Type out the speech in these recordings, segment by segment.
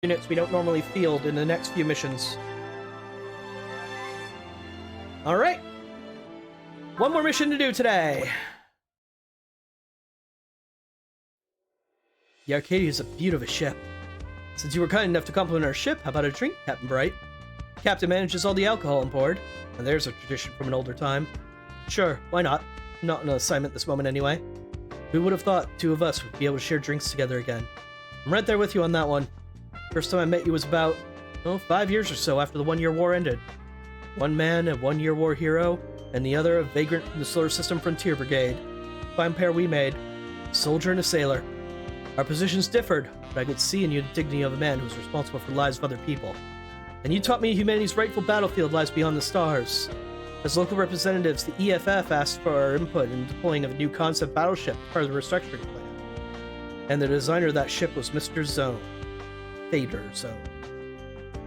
units we don't normally field in the next few missions. Alright. One more mission to do today. The Arcadia is a beaut of a ship. Since you were kind enough to compliment our ship, how about a drink, Captain Bright? The captain manages all the alcohol on board, and there's a tradition from an older time. Sure, why not? Not an assignment this moment anyway. Who would have thought two of us would be able to share drinks together again? I'm right there with you on that one. First time I met you was about, 5 years or so after the one-year war ended. One man, a one-year war hero, and the other a vagrant from the Solar System Frontier Brigade. Fine pair we made. A soldier and a sailor. Our positions differed, but I could see in you the dignity of a man who's responsible for the lives of other people. And you taught me humanity's rightful battlefield lies beyond the stars. As local representatives, the EFF asked for our input in deploying of a new concept battleship as part of the restructuring plan. And the designer of that ship was Mr. Zone. Vader Zone.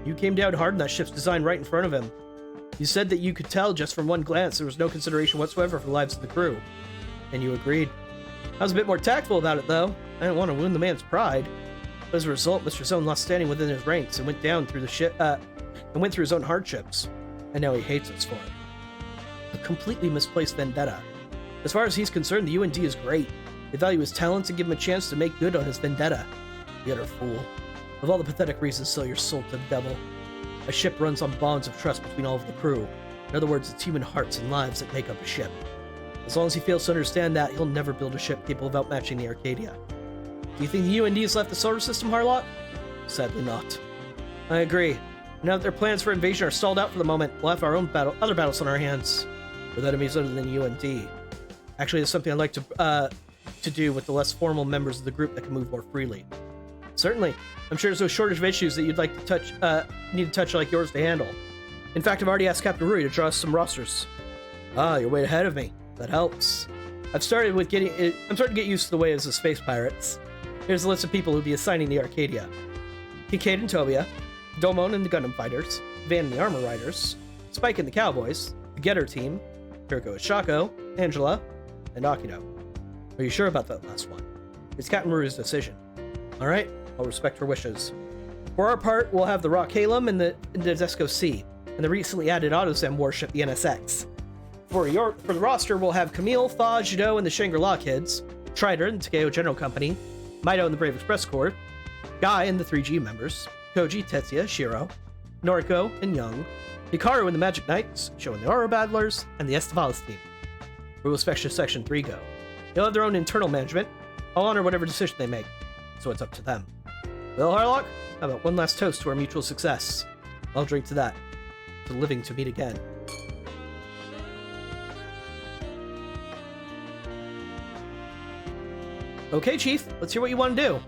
You came down hard on that ship's design right in front of him. You said that you could tell just from one glance there was no consideration whatsoever for the lives of the crew. And you agreed. I was a bit more tactful about it, though. I didn't want to wound the man's pride. But as a result, Mr. Zone lost standing within his ranks and went down through the ship, and went through his own hardships. And now he hates us for it. A completely misplaced vendetta. As far as he's concerned, the UND is great. They value his talents and give him a chance to make good on his vendetta. The utter fool. Of all the pathetic reasons, sell your soul to the devil. A ship runs on bonds of trust between all of the crew. In other words, it's human hearts and lives that make up a ship. As long as he fails to understand that, he'll never build a ship capable of outmatching the Arcadia. Do you think the UND has left the solar system, Harlock? Sadly not. I agree. Now that their plans for invasion are stalled out for the moment, we'll have our own other battles on our hands. With enemies other than UND. Actually, it's something I'd like to do with the less formal members of the group that can move more freely. Certainly. I'm sure there's no shortage of issues that you'd like to touch, need a touch like yours to handle. In fact, I've already asked Captain Rui to draw us some rosters. Ah, you're way ahead of me. That helps. I'm starting to get used to the ways of space pirates. Here's a list of people who'll be assigning the Arcadia. Kincaid and Tobia, Domon and the Gundam Fighters, Van and the Armor Riders, Spike and the Cowboys, the Getter Team, Kiriko and Shako, Angela, and Akino. Are you sure about that last one? It's Captain Rui's decision. Alright, I'll respect her wishes. For our part, we'll have the Rock Halem and the Desco C, and the recently added Autosem warship, the NSX. For the roster, we'll have Camille, Thaw, Judo, and the Shangri-La Kids, Trider and the Takeo General Company, Mido and the Brave Express Corps, Guy and the 3G members, Koji, Tetsuya, Shiro, Noriko, and Young, Hikaru and the Magic Knights, Sho and the Aura Battlers, and the Estavalas team. Where will Section 3 go? They'll have their own internal management. I'll honor whatever decision they make, so it's up to them. Well, Harlock, how about one last toast to our mutual success? I'll drink to that. To living to meet again. Okay, Chief, let's hear what you want to do.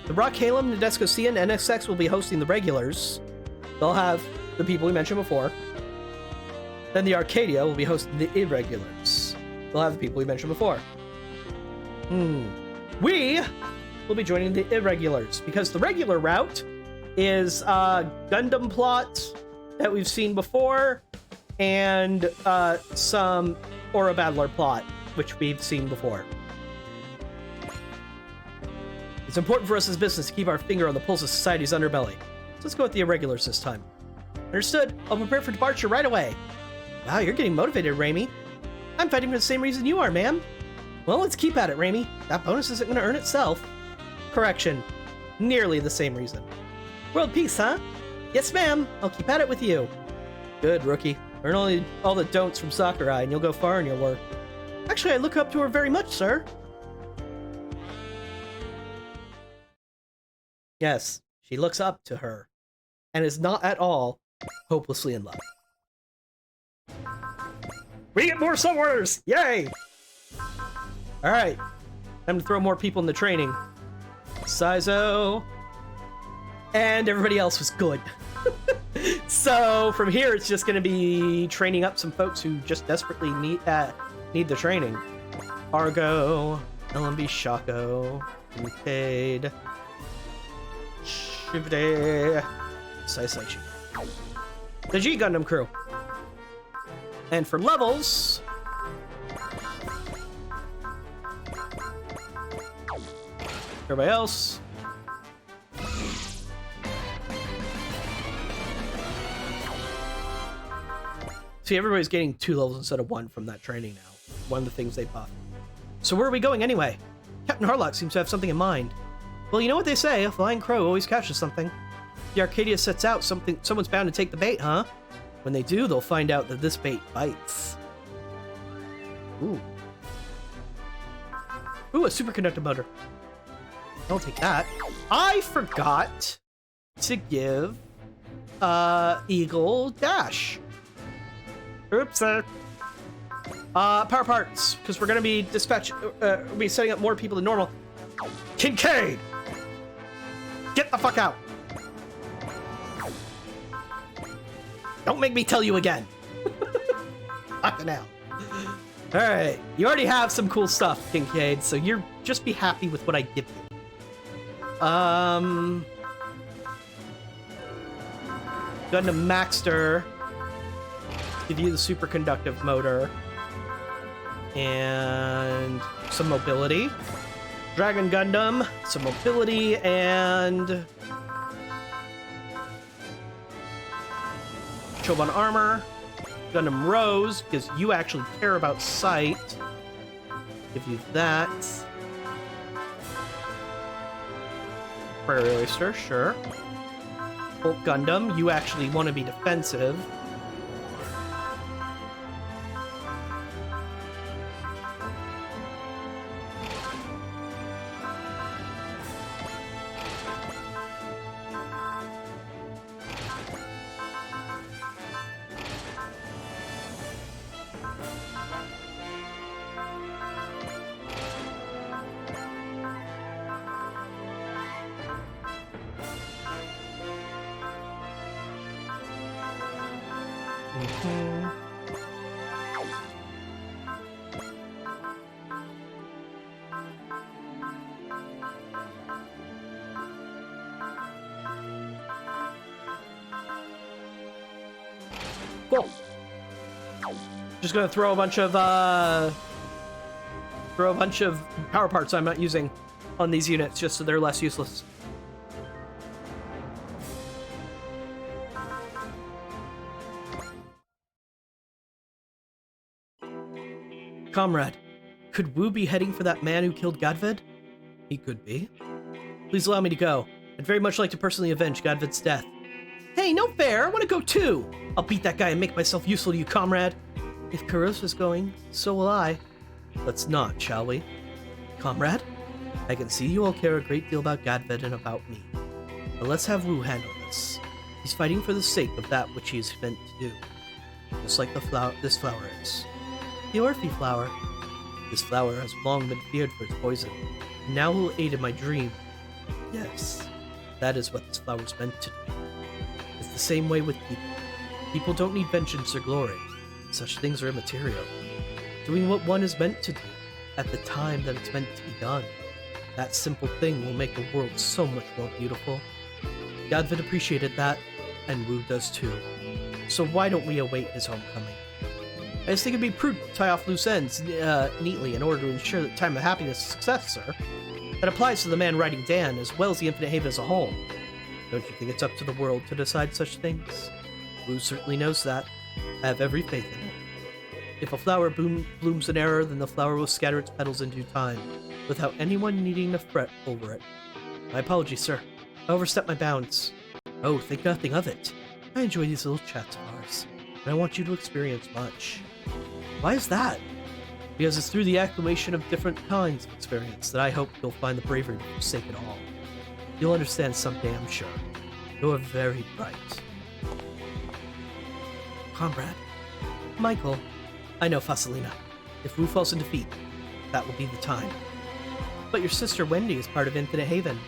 The Rock Halem, Nadesco C, and NSX will be hosting the regulars. They'll have the people we mentioned before. Then the Arcadia will be hosting the irregulars. They'll have the people we mentioned before. We will be joining the irregulars, because the regular route is Gundam plot that we've seen before, and some Aura Battler plot, which we've seen before. It's important for us as business to keep our finger on the pulse of society's underbelly. So let's go with the irregulars this time. Understood. I'll prepare for departure right away. Wow, you're getting motivated, Raimi. I'm fighting for the same reason you are, ma'am. Well, let's keep at it, Raimi. That bonus isn't going to earn itself. Correction. Nearly the same reason. World peace, huh? Yes, ma'am. I'll keep at it with you. Good, rookie. Earn all the don'ts from Sakurai, and you'll go far in your work. Actually, I look up to her very much, sir. Yes, she looks up to her, and is not at all hopelessly in love. We get more suborders! Yay! Alright, time to throw more people into training. Saizo. And everybody else was good. So, from here, it's just going to be training up some folks who just desperately need the training. Argo, LMB Shako, Kincaid, Shivde, Saisaichi. The G Gundam crew. And for levels, everybody else. See, everybody's getting 2 levels instead of 1 from that training now. One of the things they buffed. So where are we going anyway? Captain Harlock seems to have something in mind. Well, you know what they say, a flying crow always catches something. The Arcadia sets out, someone's bound to take the bait, huh? When they do, they'll find out that this bait bites. Ooh. Ooh, a superconductor motor. I'll take that. I forgot to give Eagle Dash. Oops. Power parts, because we're gonna be we'll be setting up more people than normal. Kincaid! Get the fuck out! Don't make me tell you again. Fucking hell. Alright, you already have some cool stuff, Kincaid, so you're just be happy with what I give you. Gundam Maxter. Give you the superconductive motor. And some mobility. Dragon Gundam, some mobility, and Choban armor. Gundam Rose, because you actually care about sight. Give you that. Prairie Oyster, sure. Bolt Gundam, you actually want to be defensive. Cool. Just gonna throw a bunch of power parts I'm not using on these units just so they're less useless. Comrade, could Wu be heading for that man who killed Gadved? He could be. Please allow me to go. I'd very much like to personally avenge Gadved's death. Hey, no fair! I want to go too! I'll beat that guy and make myself useful to you, comrade. If Kurosa's going, so will I. Let's not, shall we? Comrade? I can see you all care a great deal about Gadved and about me. But let's have Wu handle this. He's fighting for the sake of that which he is meant to do. Just like this flower is. The Orphe flower. This flower has long been feared for its poison, and now will aid in my dream. Yes, that is what this flower is meant to do. It's the same way with people. People don't need vengeance or glory. Such things are immaterial. Doing what one is meant to do, at the time that it's meant to be done. That simple thing will make the world so much more beautiful. Gadved appreciated that, and Wu does too. So why don't we await his homecoming? I just think it'd be prudent to tie off loose ends neatly in order to ensure that time of happiness is success, sir. That applies to the man riding Dan as well as the Infinite Haven as a whole. Don't you think it's up to the world to decide such things? Wu certainly knows that. I have every faith in it. If a flower blooms in error, then the flower will scatter its petals in due time, without anyone needing to fret over it. My apologies, sir. I overstepped my bounds. Oh, think nothing of it. I enjoy these little chats of ours, and I want you to experience much. Why is that? Because it's through the accumulation of different kinds of experience that I hope you'll find the bravery to forsake it all. You'll understand someday, I'm sure. You're very bright. Comrade. Michael. I know, Fasalina. If Wu falls in defeat, that will be the time. But your sister Wendy is part of Infinite Haven.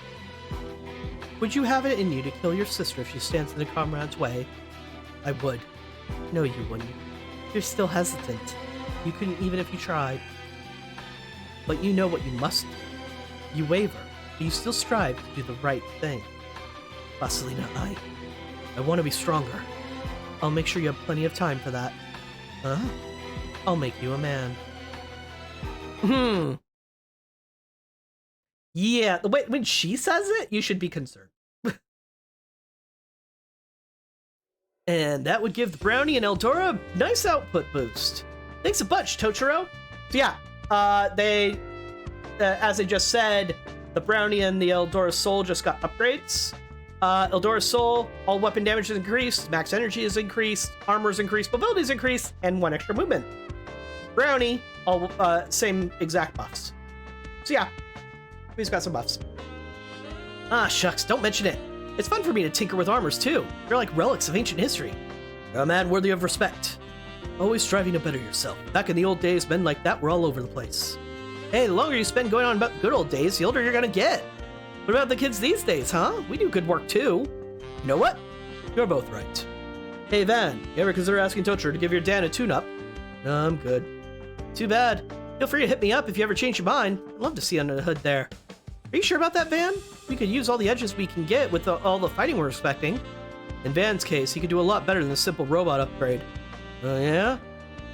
Would you have it in you to kill your sister if she stands in the comrade's way? I would. No, you wouldn't. You're still hesitant. You couldn't even if you tried. But you know what you must do. You waver, but you still strive to do the right thing. Vasilina, I want to be stronger. I'll make sure you have plenty of time for that. Huh? I'll make you a man. Yeah, the way when she says it, you should be concerned. And that would give the Brownie and Eldora a nice output boost. Thanks a bunch, Tochiro. So yeah, as I just said, the Brownie and the Eldora Soul just got upgrades. Eldora's Soul, all weapon damage is increased, max energy is increased, armor is increased, mobility is increased, and 1 extra movement. Brownie, all same exact buffs. So yeah, he's got some buffs. Ah, shucks, don't mention it. It's fun for me to tinker with armors too. They're like relics of ancient history. You're a man worthy of respect. Always striving to better yourself. Back in the old days, men like that were all over the place. Hey, the longer you spend going on about the good old days, the older you're gonna get. What about the kids these days, huh? We do good work too. You know what? You're both right. Hey Van, you ever consider asking Tochiro to give your Dan a tune-up? No, I'm good. Too bad. Feel free to hit me up if you ever change your mind. I'd love to see under the hood there. Are you sure about that, Van? We could use all the edges we can get with all the fighting we're expecting. In Van's case, he could do a lot better than a simple robot upgrade. Oh yeah?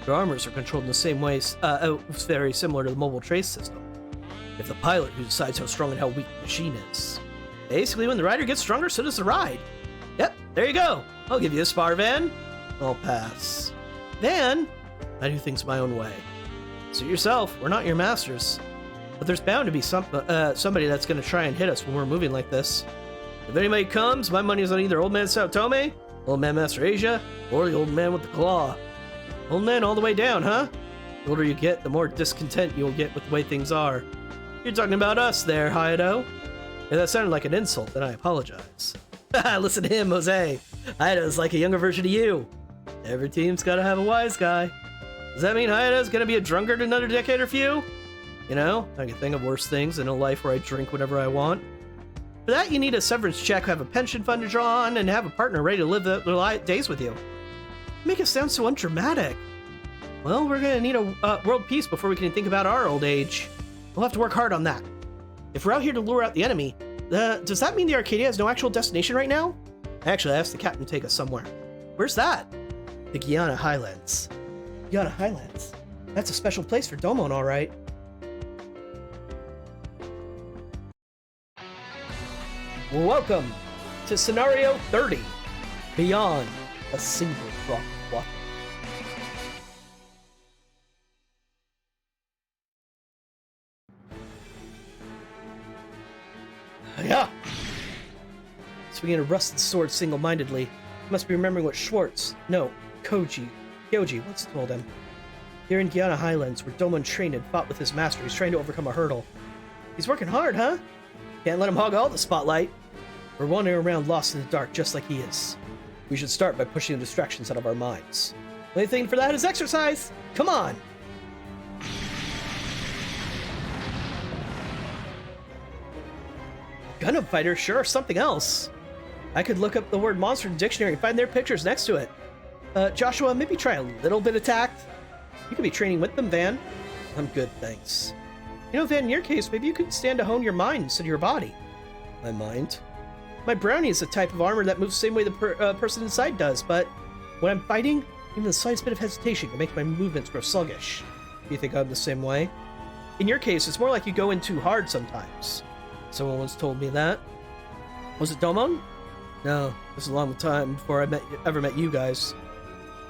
Your armors are controlled in the same way, very similar to the mobile trace system. If the pilot who decides how strong and how weak the machine is. Basically, when the rider gets stronger, so does the ride. Yep, there you go. I'll give you a spar, Van. I'll pass. Van? I do things my own way. Suit yourself, we're not your masters. But there's bound to be somebody that's going to try and hit us when we're moving like this. If anybody comes, my money is on either Old Man Sao Tome, Old Man Master Asia, or the Old Man with the Claw. Old Man all the way down, huh? The older you get, the more discontent you'll get with the way things are. You're talking about us there, Hayato. If that sounded like an insult, then I apologize. Listen to him, Jose. Hayato's like a younger version of you. Every team's gotta have a wise guy. Does that mean Hayato's gonna be a drunkard in another decade or few? You know, I can think of worse things than a life where I drink whenever I want. For that, you need a severance check, have a pension fund to draw on, and have a partner ready to live their days with you. You make it sound so undramatic. Well, we're gonna need a world peace before we can think about our old age. We'll have to work hard on that. If we're out here to lure out the enemy, does that mean the Arcadia has no actual destination right now? Actually, I asked the captain to take us somewhere. Where's that? The Guyana Highlands. Guyana Highlands? That's a special place for Domon, all right. Welcome to Scenario 30, Beyond a Single Drop of Water. Yeah! Swinging a rusted sword single-mindedly, must be remembering what Kyoji once told him. Here in Guyana Highlands, where Domon trained and fought with his master, he's trying to overcome a hurdle. He's working hard, huh? Can't let him hog all the spotlight. We're wandering around lost in the dark just like he is. We should start by pushing the distractions out of our minds. The only thing for that is exercise! Come on! Gundam Fighter, sure, something else. I could look up the word monster in the dictionary and find their pictures next to it. Joshua, maybe try a little bit of tact. You could be training with them, Van. I'm good, thanks. You know, Van, in your case, maybe you could stand to hone your mind instead of your body. My mind? My Brownie is a type of armor that moves the same way the person inside does, but when I'm fighting, even the slightest bit of hesitation can make my movements grow sluggish. Do you think I'm the same way? In your case, it's more like you go in too hard sometimes. Someone once told me that. Was it Domon? No, it was a long time before I ever met you guys.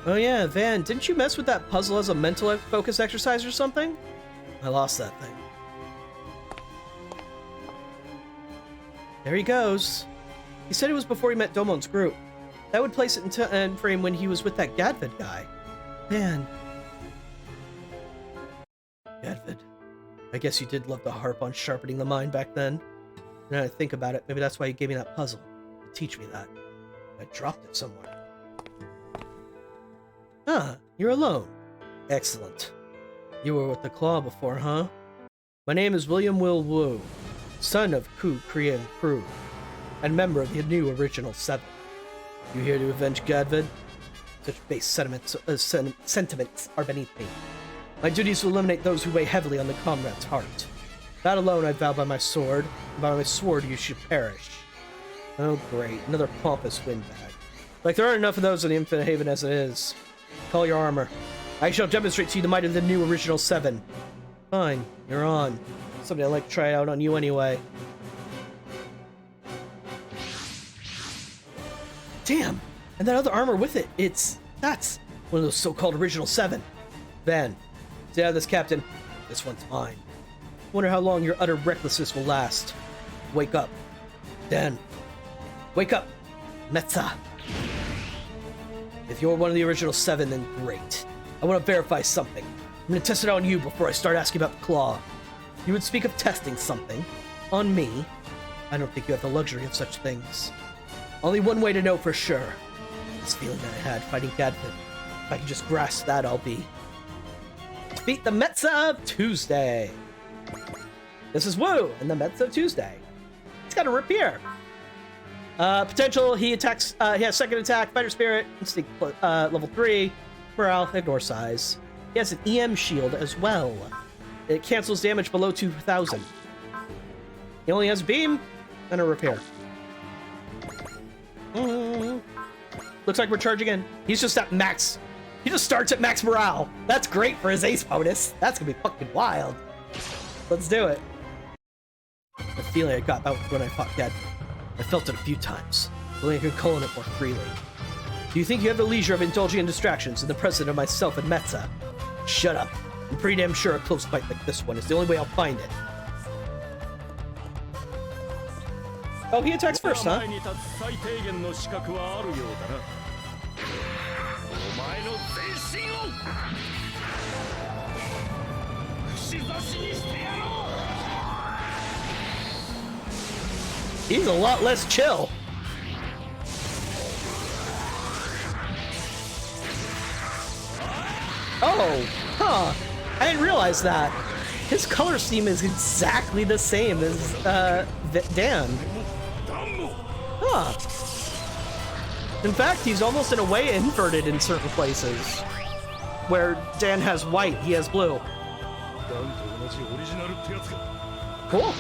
Oh yeah, Van, didn't you mess with that puzzle as a mental focus exercise or something? I lost that thing. There he goes. He said it was before he met Domon's group. That would place it into end frame when he was with that Gadvid guy. Man. Gadvid. I guess you did love to harp on sharpening the mind back then. Now that I think about it, maybe that's why you gave me that puzzle. To teach me that. I dropped it somewhere. Ah, you're alone. Excellent. You were with the Claw before, huh? My name is William Will Wu, son of Ku Krian Crew, and member of the new Original 7. You here to avenge Gadvid? Such base sentiments are beneath me. My duty is to eliminate those who weigh heavily on the comrade's heart. That alone I vow by my sword, and by my sword you should perish. Oh great, another pompous windbag. Like there aren't enough of those in the Infinite Haven as it is. Call your armor. I shall demonstrate to you the might of the new Original 7. Fine, you're on. Something I'd like to try out on you anyway. Damn! And that other armor with it, that's one of those so-called original 7. Van, stay out of this, Captain. This one's mine. Wonder how long your utter recklessness will last. Wake up. Dan. Wake up. Metza. If you're one of the original 7, then great. I want to verify something. I'm going to test it on you before I start asking about the claw. You would speak of testing something. On me. I don't think you have the luxury of such things. Only one way to know for sure. This feeling that I had fighting Gadfin. If I can just grasp that, I'll be... Defeat the Metza of Tuesday. This is Wu and the Metza of Tuesday. He's got a rapier. Potential, he attacks, he has second attack, fighter spirit, instinct, level 3, morale, ignore size. He has an EM shield as well. It cancels damage below 2,000. He only has beam and a repair. Looks like we're charging in. He's just at max. He just starts at max morale. That's great for his ace bonus. That's gonna be fucking wild. Let's do it. The feeling I got about when I fought Gadfin. I felt it a few times, feeling I could call on it more freely. Do you think you have the leisure of indulging in distractions in the presence of myself and Metza? Shut up. I'm pretty damn sure a close fight like this one is the only way I'll find it. Oh, he attacks first, huh? He's a lot less chill. Oh, huh. I didn't realize that. His color scheme is exactly the same as Dan. Huh. In fact, he's almost in a way inverted in certain places. Where Dan has white, he has blue. Cool.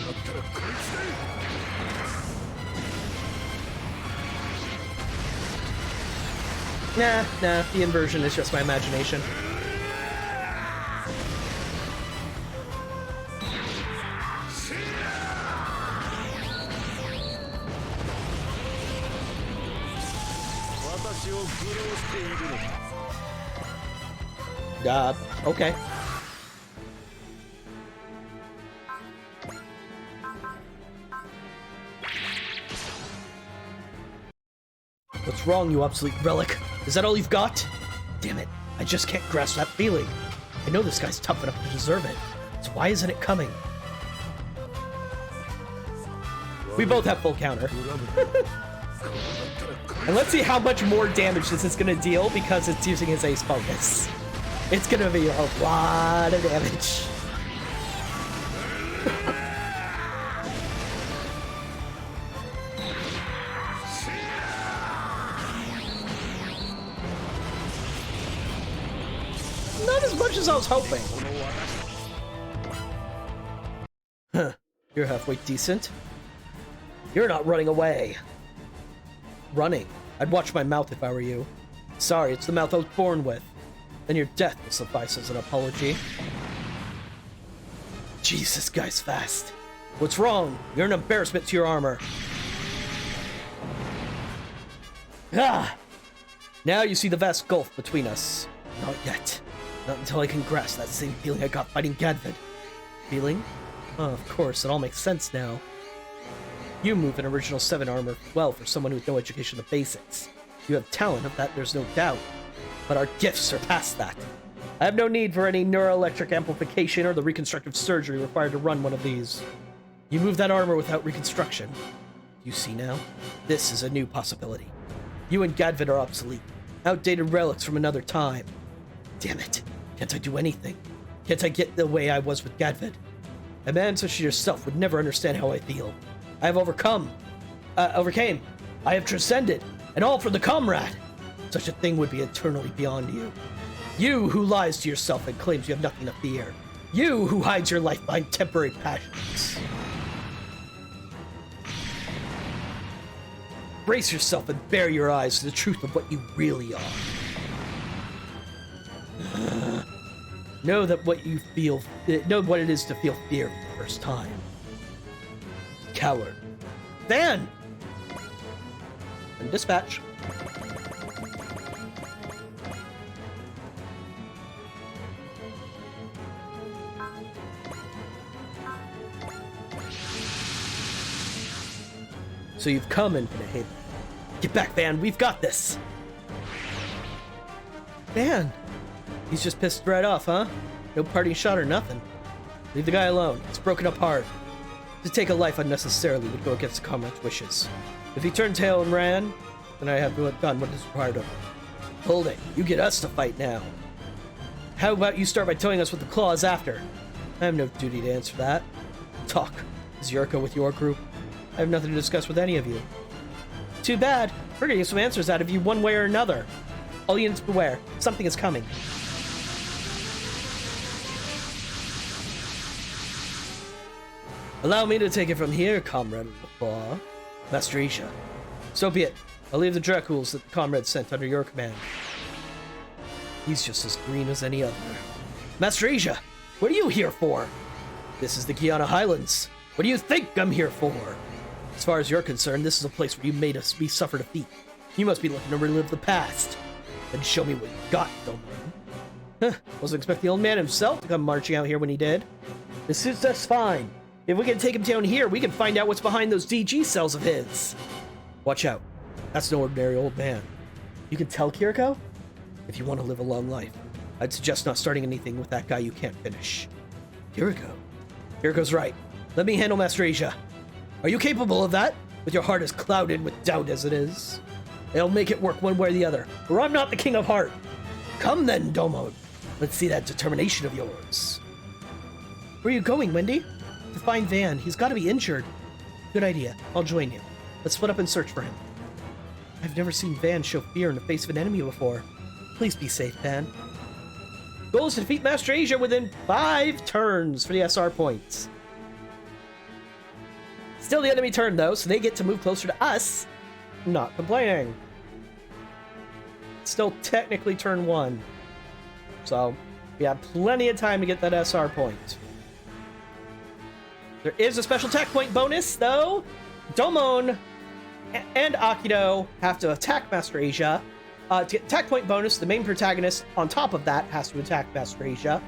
Nah, the inversion is just my imagination. Okay. What's wrong, you obsolete relic? Is that all you've got? Damn it, I just can't grasp that feeling. I know this guy's tough enough to deserve it, so why isn't it coming? We both have full counter. And let's see how much more damage this is gonna deal because it's using his ace bonus. It's gonna be a lot of damage. Not as much as I was hoping. Huh. You're halfway decent. You're not running away. Running. I'd watch my mouth if I were you. Sorry, it's the mouth I was born with. Then your death will suffice as an apology. Jesus, this guy's fast. What's wrong? You're an embarrassment to your armor. Ah! Now you see the vast gulf between us. Not yet. Not until I can grasp that same feeling I got fighting Gadfin. Feeling? Oh, of course, it all makes sense now. You move in original 7 armor well for someone with no education of the basics. You have talent, of that there's no doubt. But our gifts surpass that. I have no need for any neuroelectric amplification or the reconstructive surgery required to run one of these. You move that armor without reconstruction. You see now? This is a new possibility. You and Gadfin are obsolete. Outdated relics from another time. Damn it. Can't I do anything? Can't I get the way I was with Gadfin? A man such as yourself would never understand how I feel. I have overcame. I have transcended, and all for the comrade. Such a thing would be eternally beyond you. You who lies to yourself and claims you have nothing to fear. You who hides your life behind temporary passions. Brace yourself and bare your eyes to the truth of what you really are. Know that what you feel. Know what it is to feel fear for the first time. Coward. Van! And dispatch. So you've come, Infinite Haven. Get back, Van. We've got this. Van. He's just pissed right off, huh? No parting shot or nothing. Leave the guy alone. It's broken up hard. To take a life unnecessarily would go against the comrade's wishes. If he turned tail and ran, then I have done what is required of him. Hold it. You get us to fight now. How about you start by telling us what the claw is after? I have no duty to answer that. Talk. Is Yuriko with your group? I have nothing to discuss with any of you. Too bad. We're getting some answers out of you one way or another. All units beware. Something is coming. Allow me to take it from here, Comrade LaClaw. Master Isha. So be it. I'll leave the Draculs that the comrade sent under your command. He's just as green as any other. Master Isha, what are you here for? This is the Kiana Highlands. What do you think I'm here for? As far as you're concerned, this is a place where you made us suffer defeat. You must be looking to relive the past. Then show me what you got, Domon. Huh, wasn't expecting the old man himself to come marching out here when he did. This suits us fine. If we can take him down here, we can find out what's behind those DG cells of his. Watch out. That's no ordinary old man. You can tell, Kiriko? If you want to live a long life, I'd suggest not starting anything with that guy you can't finish. Kiriko? Kiriko's right. Let me handle Master Asia. Are you capable of that? With your heart as clouded with doubt as it is? I'll make it work one way or the other, or I'm not the King of Heart. Come then, Domon. Let's see that determination of yours. Where are you going, Wendy? To find Van. He's got to be injured. Good idea. I'll join you. Let's split up and search for him. I've never seen Van show fear in the face of an enemy before. Please be safe, Van. Goal is to defeat Master Asia within 5 turns for the SR points. Still the enemy turn, though, so they get to move closer to us. Not complaining. Still technically turn 1. So, we have plenty of time to get that SR point. There is a special attack point bonus, though. Domon and Akido have to attack Master Asia. To get attack point bonus, the main protagonist on top of that has to attack Master Asia.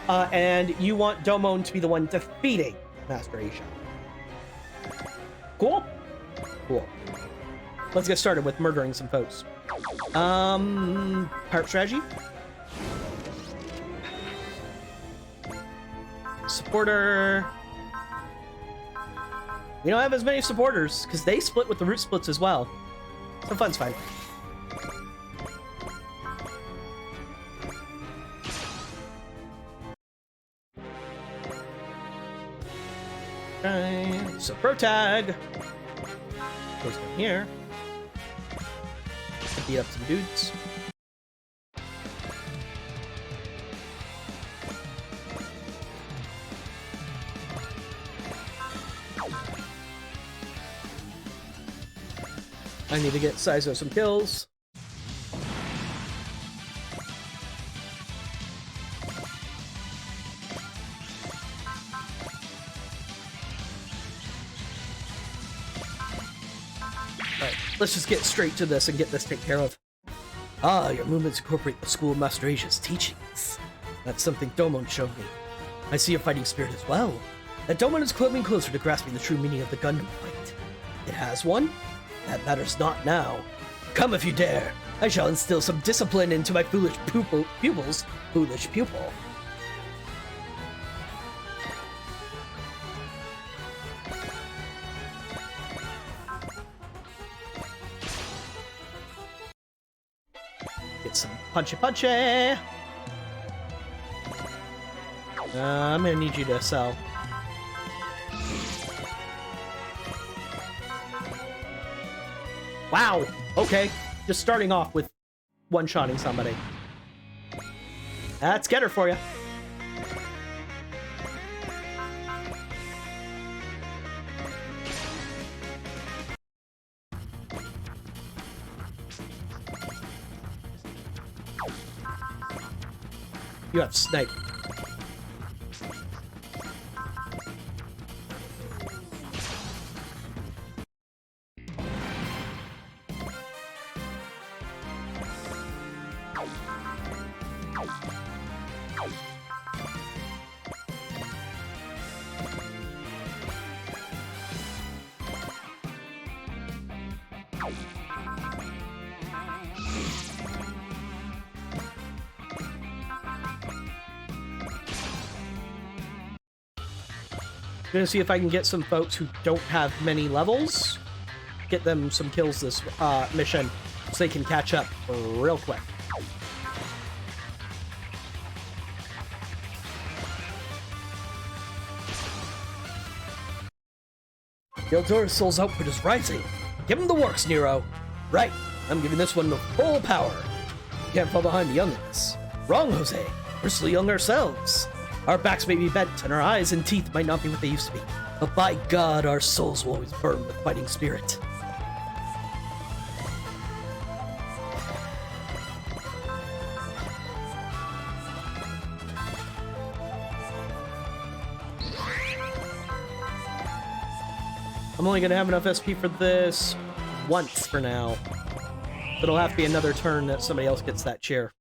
And you want Domon to be the one defeating Master Asia. Cool? Cool. Let's get started with murdering some foes. Pirate strategy. Supporter. We don't have as many supporters, because they split with the root splits as well. So fun's fine. Right, so protag goes down here. Beat up some dudes. I need to get Saizo some kills. Alright, let's just get straight to this and get this taken care of. Ah, your movements incorporate the School of Master Asia's teachings. That's something Domon showed me. I see your fighting spirit as well. That Domon is coming closer to grasping the true meaning of the Gundam fight. It has one? That matters not now. Come if you dare. I shall instill some discipline into my foolish pupils. Foolish pupil. Get some punchy. I'm gonna need you to sell. Wow, okay. Just starting off with one-shotting somebody. That's Getter for you. You have Snipe. gonna see if I can get some folks who don't have many levels, get them some kills this mission, so they can catch up real quick. Gildora's soul's output is rising. Give him the works, Nero. Right, I'm giving this one the full power. You can't fall behind the youngins. Wrong, Jose. We're still young ourselves. Our backs may be bent, and our eyes and teeth might not be what they used to be. But by God, our souls will always burn with fighting spirit. I'm only gonna have enough SP for this once for now. It'll have to be another turn that somebody else gets that chair.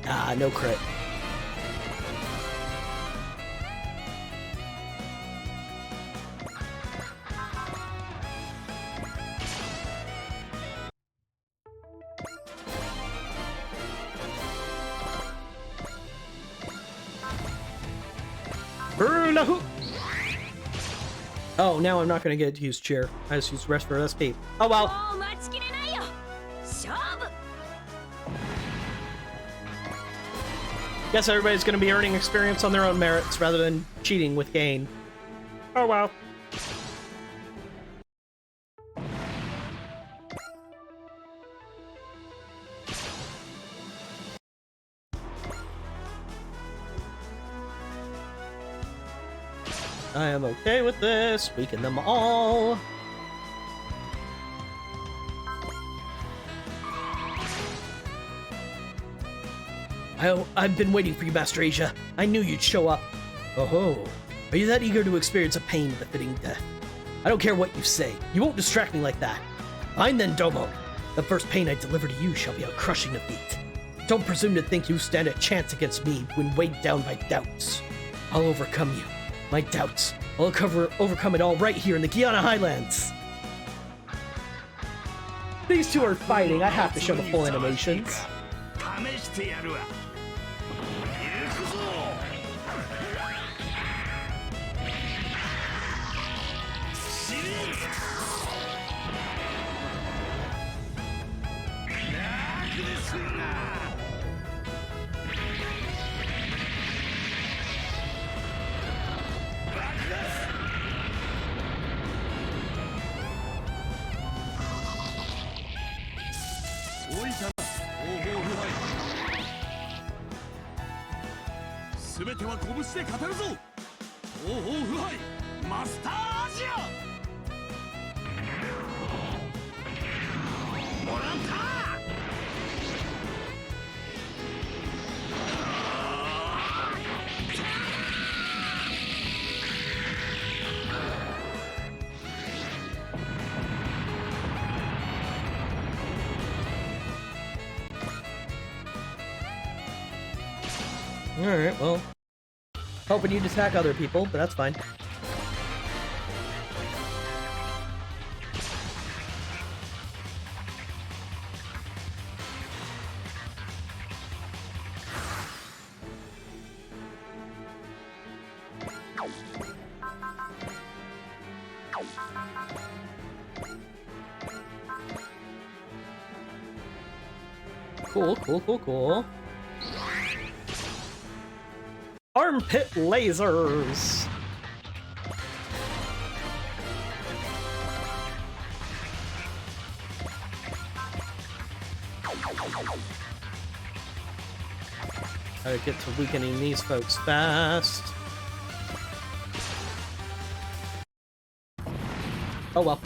Ah, no crit. Burlahu! Oh, now I'm not gonna get to use chair. I just use rest for escape. Oh well. Guess everybody's gonna be earning experience on their own merits rather than cheating with gain. Oh well. I am okay with this. Weaken them all. I've been waiting for you, Master Asia. I knew you'd show up. Oh, are you that eager to experience a pain befitting death? I don't care what you say. You won't distract me like that. Fine then, Domo. The first pain I deliver to you shall be a crushing defeat. Don't presume to think you stand a chance against me when weighed down by doubts. I'll overcome you. My doubts. I'll overcome it all right here in the Guiana Highlands. These two are fighting. I have to show the full animations. Alright, well. Hoping you'd attack other people, but that's fine. Cool, cool, cool, cool. Armpit lasers! Gotta get to weakening these folks fast. Oh well.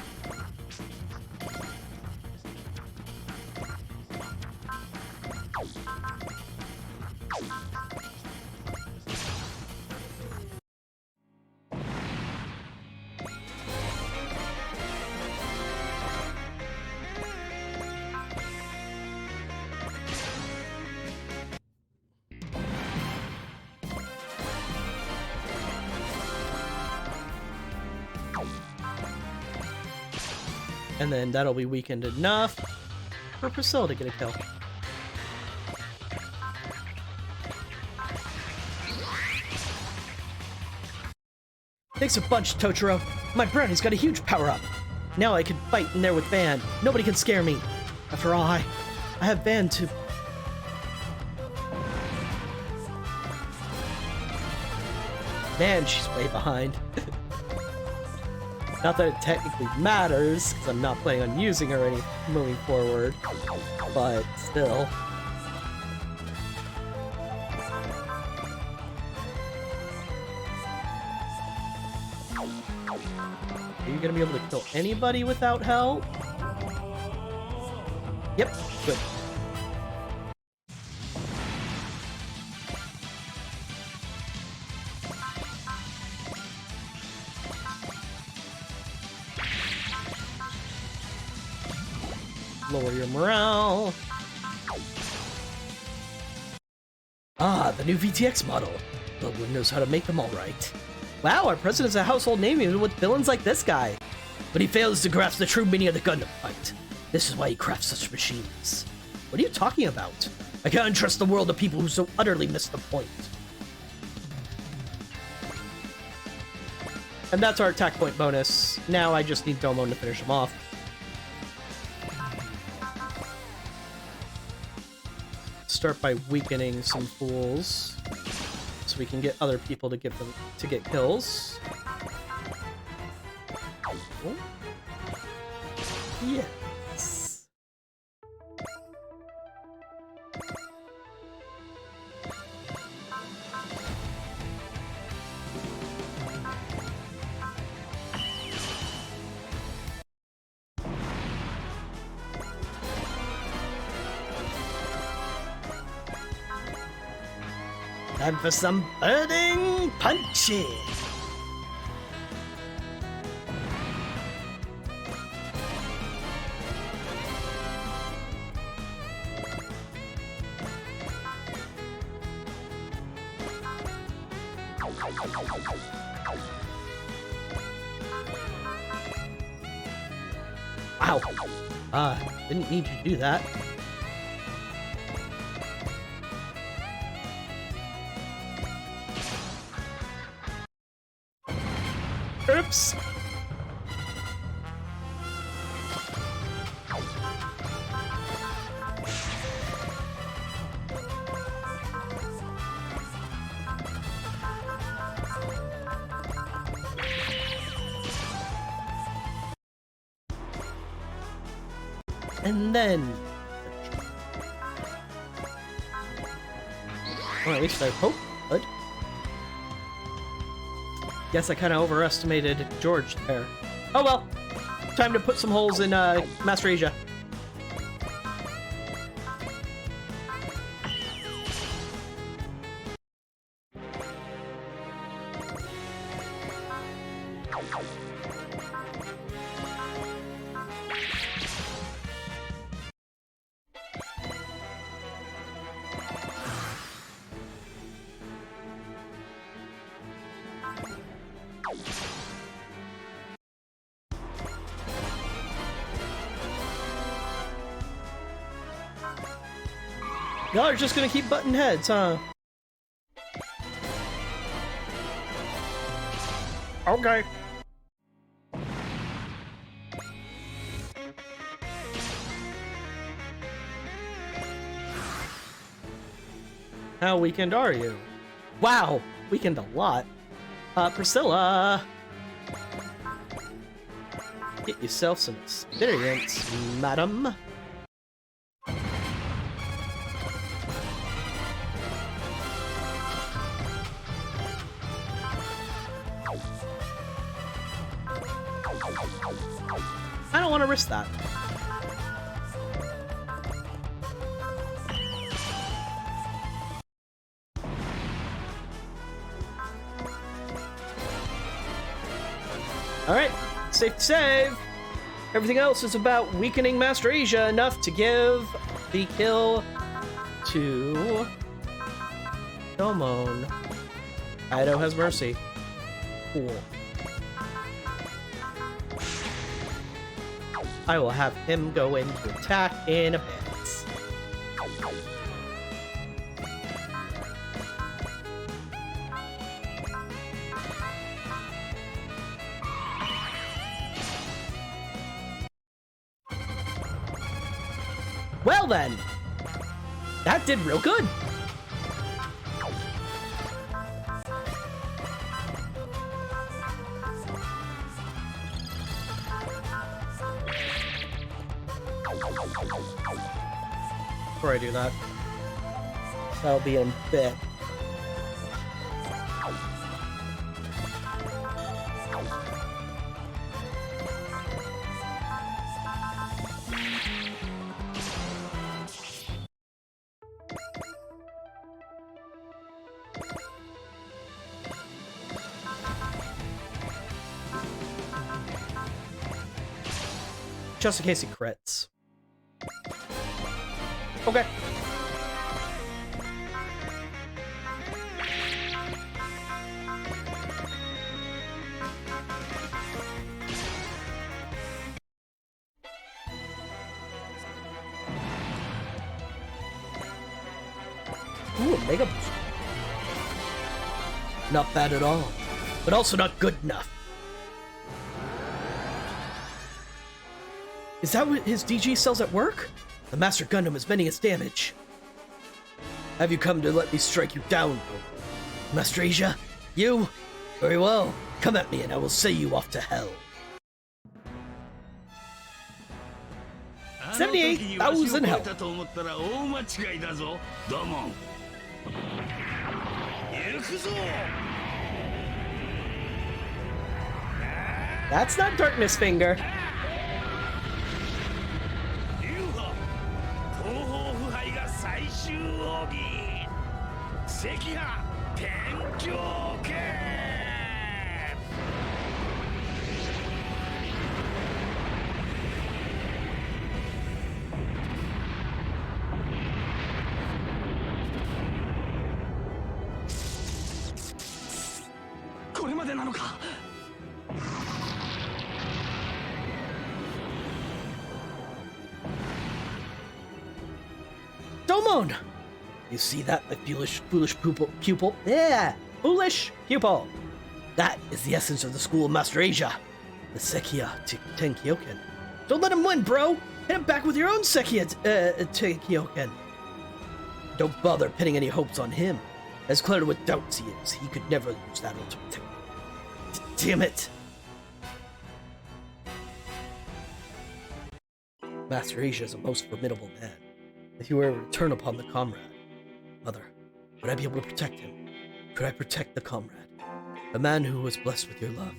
And then that'll be weakened enough for Priscilla to get a kill. Thanks a bunch, Totoro. My brownie's got a huge power-up. Now I can fight in there with Van. Nobody can scare me. After all, I have Van to... Man, she's way behind. Not that it technically matters, because I'm not planning on using her any moving forward, but still. Are you gonna be able to kill anybody without help? Yep, good. Lower your morale. Ah, the new VTX model. Lovewood knows how to make them all right. Wow, our president's a household name even with villains like this guy. But he fails to grasp the true meaning of the Gundam fight. This is why he crafts such machines. What are you talking about? I can't entrust the world to people who so utterly miss the point. And that's our attack point bonus. Now I just need Domon to finish him off. Start by weakening some fools, so we can get other people to get kills. Oh. Yes. Time for some burning punches! Wow. Didn't need you to do that. Oops. And then... or at least I hope. Good. Guess I kind of overestimated George there. Oh well. Time to put some holes in Master Asia. Y'all are just gonna keep butting heads, huh? Okay. How weakened are you? Wow, weakened a lot. Priscilla! Get yourself some experience, madam. I don't want to risk that. Alright, safe to save. Everything else is about weakening Master Asia enough to give the kill to Domon. Ido has mercy. Cool. I will have him go into attack in a bit. Well then, that did real good. Before I do that, that'll be in a bit. Just in case he crits. Okay. Ooh, a Mega Boost. Not bad at all, but also not good enough. Is that what his DG cells at work? The Master Gundam is mending its damage. Have you come to let me strike you down, Master Asia? You? Very well. Come at me and I will send you off to hell. 78,000 health. That's not Darkness Finger. Domon! You see that, my foolish pupil? Yeah! Foolish pupil! That is the essence of the school of Master Asia. The Sekiya Tenkyoken. Don't let him win, bro! Hit him back with your own Sekiya Tenkyoken. Don't bother pinning any hopes on him. As clear with doubts he is, he could never lose that ultimate technique. Damn it! Master Asia is a most formidable man. If you were to turn upon the comrade, Mother, would I be able to protect him? Could I protect the comrade? A man who was blessed with your love.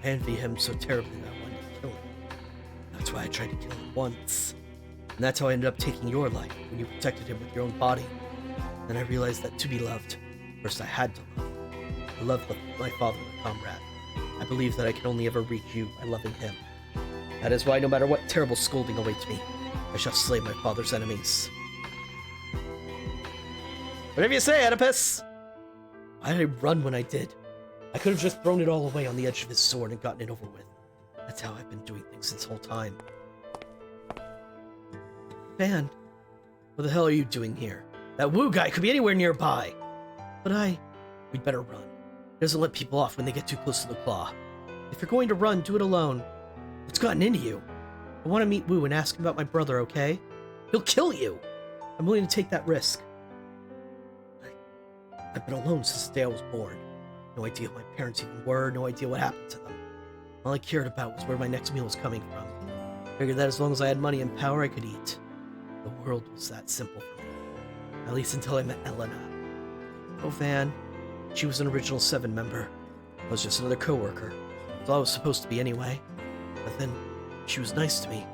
I envy him so terribly that I wanted to kill him. That's why I tried to kill him once. And that's how I ended up taking your life, when you protected him with your own body. Then I realized that to be loved, first I had to love. I loved my father, the comrade. I believe that I can only ever reach you by loving him. That is why no matter what terrible scolding awaits me, I shall slay my father's enemies. Whatever you say, Oedipus! Why did I run when I did? I could have just thrown it all away on the edge of his sword and gotten it over with. That's how I've been doing things this whole time. Van, what the hell are you doing here? That Wu guy could be anywhere nearby. But we'd better run. He doesn't let people off when they get too close to the claw. If you're going to run, do it alone. What's gotten into you? I want to meet Wu and ask him about my brother, okay? He'll kill you! I'm willing to take that risk. I've been alone since the day I was born. No idea who my parents even were, no idea what happened to them. All I cared about was where my next meal was coming from. Figured that as long as I had money and power, I could eat. The world was that simple for me. At least until I met Elena. Oh, Van. She was an original 7 member. I was just another co-worker. That's all I was supposed to be anyway. But then, she was nice to me.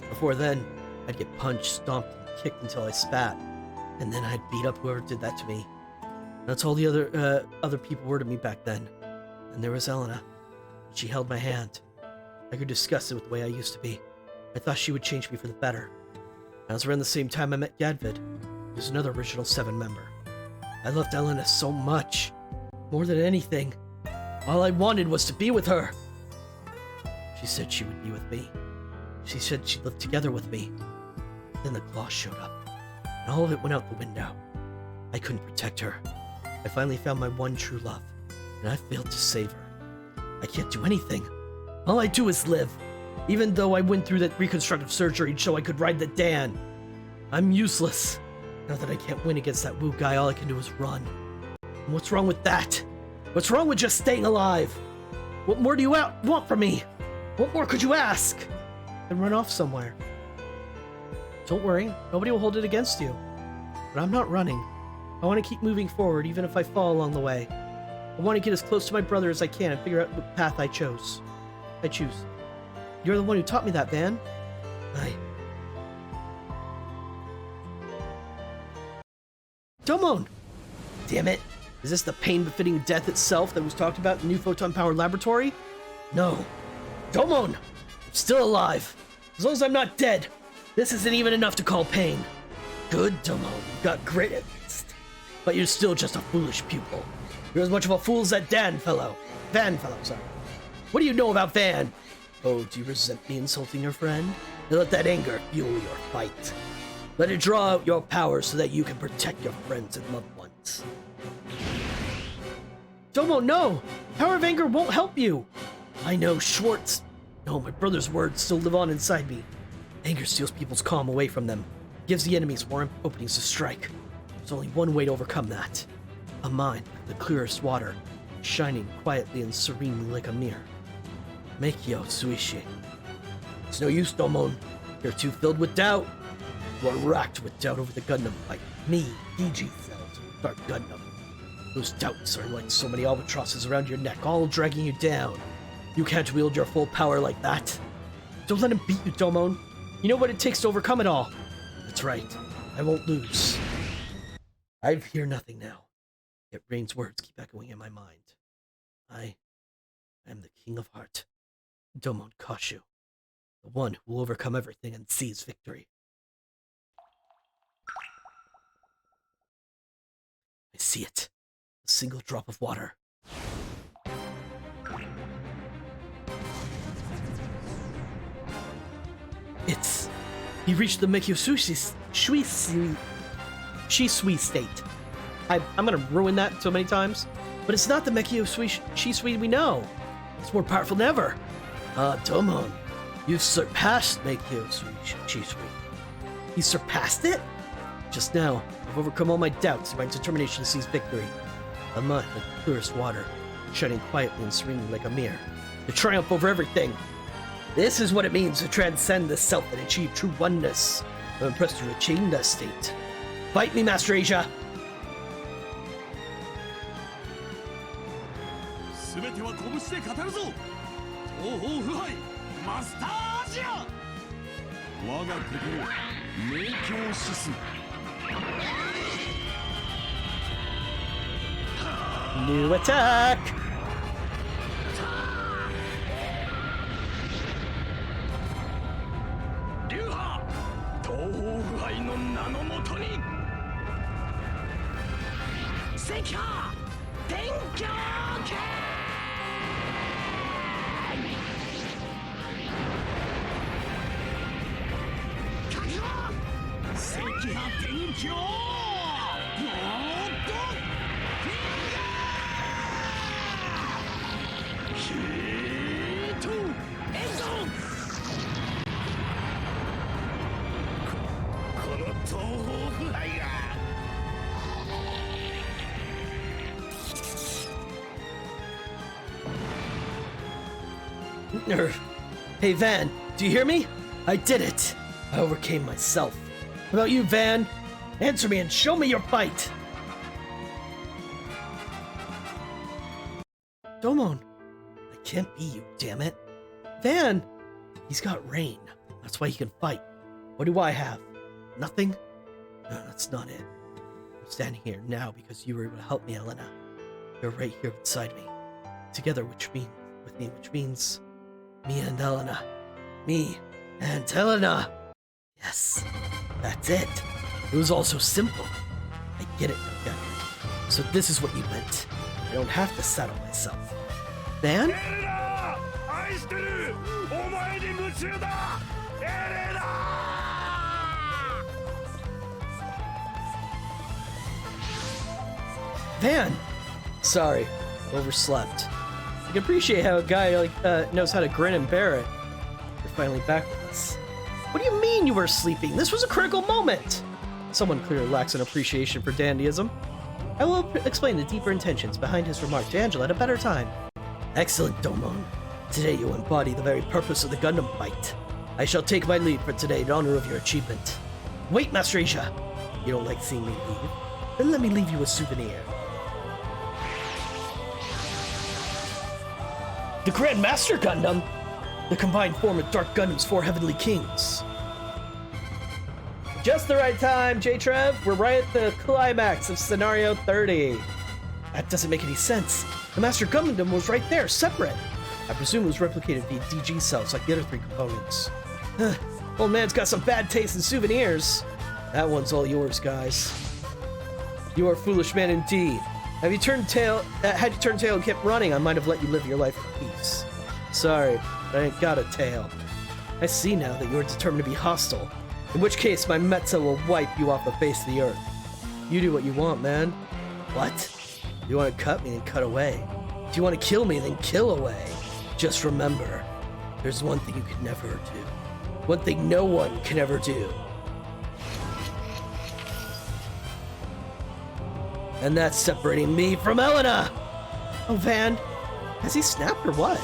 Before then, I'd get punched, stomped, and kicked until I spat. And then I'd beat up whoever did that to me. That's all the other people were to me back then. And there was Elena. She held my hand. I grew disgusted with the way I used to be. I thought she would change me for the better. That was around the same time I met Yadvid. He was another original 7 member. I loved Elena so much. More than anything. All I wanted was to be with her. She said she would be with me. She said she'd live together with me. Then the claws showed up, and all of it went out the window. I couldn't protect her. I finally found my one true love, and I failed to save her. I can't do anything. All I do is live, even though I went through that reconstructive surgery so I could ride the Dan. I'm useless. Now that I can't win against that Wu guy, all I can do is run. And what's wrong with that? What's wrong with just staying alive? What more do you want from me? What more could you ask? Then run off somewhere. Don't worry, nobody will hold it against you. But I'm not running. I want to keep moving forward, even if I fall along the way. I want to get as close to my brother as I can and figure out what path I choose. You're the one who taught me that, Van. Domon! Damn it. Is this the pain-befitting death itself that was talked about in the new photon-powered laboratory? No. Domon! I'm still alive. As long as I'm not dead. This isn't even enough to call pain. Good, Domon. You got grit at least. But you're still just a foolish pupil. You're as much of a fool as that Van fellow, sorry. What do you know about Van? Oh, do you resent me insulting your friend? Then let that anger fuel your fight. Let it draw out your power so that you can protect your friends and loved ones. Domo, no! Power of anger won't help you! I know, Schwartz. No, my brother's words still live on inside me. Anger steals people's calm away from them. Gives the enemies more openings to strike. There's only one way to overcome that. A mind, the clearest water, shining quietly and serenely like a mirror. Meikyo Suishi. It's no use, Domon. You're too filled with doubt. You are racked with doubt over the Gundam fight. Me, DG Cells, Dark Gundam. Those doubts are like so many albatrosses around your neck, all dragging you down. You can't wield your full power like that. Don't let him beat you, Domon. You know what it takes to overcome it all. That's right. I won't lose. I hear nothing now. Yet Rain's words keep echoing in my mind. I am the King of Heart. Domon Kashu. The one who will overcome everything and seize victory. I see it. A single drop of water. He reached the Meikyo Shisui state. I'm gonna ruin that so many times, but it's not the Meikyo Shisui we know. It's more powerful than ever. Domon, you've surpassed Meikyo Shisui. He surpassed it? Just now, I've overcome all my doubts and my determination to seize victory. A mind like the clearest water, shining quietly and serenely like a mirror, to triumph over everything. This is what it means to transcend the self and achieve true oneness. I'm impressed to attain that state. Fight me, Master Asia! New attack! Hey, Van, do you hear me? I did it. I overcame myself. How about you, Van? Answer me and show me your fight. Domon, I can't be you, damn it. Van, he's got Rain. That's why he can fight. What do I have? Nothing? No, that's not it. I'm standing here now because you were able to help me, Elena. You're right here beside me. Together, which means me and Elena. Me and Elena. Yes, that's it. It was all so simple. I get it now, Gunner. So this is what you meant. I don't have to settle myself. Van? Van! Sorry, overslept. I can appreciate how a guy knows how to grin and bear it. You're finally back with us. What do you mean you were sleeping? This was a critical moment! Someone clearly lacks an appreciation for dandyism. I will explain the deeper intentions behind his remark to Angela at a better time. Excellent, Domon. Today you embody the very purpose of the Gundam fight. I shall take my leave for today in honor of your achievement. Wait, Master Asia! You don't like seeing me leave? Then let me leave you a souvenir. The Grand Master Gundam! The combined form of Dark Gundam's 4 Heavenly Kings. Just the right time, J-Trev. We're right at the climax of Scenario 30. That doesn't make any sense. The Master Gundam was right there, separate. I presume it was replicated via DG cells like the other 3 components. Old man's got some bad taste in souvenirs. That one's all yours, guys. You are a foolish man indeed. Had you turned tail and kept running, I might have let you live your life in peace. Sorry, but I ain't got a tail. I see now that you are determined to be hostile. In which case, my Metza will wipe you off the face of the earth. You do what you want, man. What? If you want to cut me, then cut away. If you want to kill me, then kill away. Just remember, there's one thing you could never do. One thing no one can ever do. And that's separating me from Elena! Oh, Van, has he snapped or what?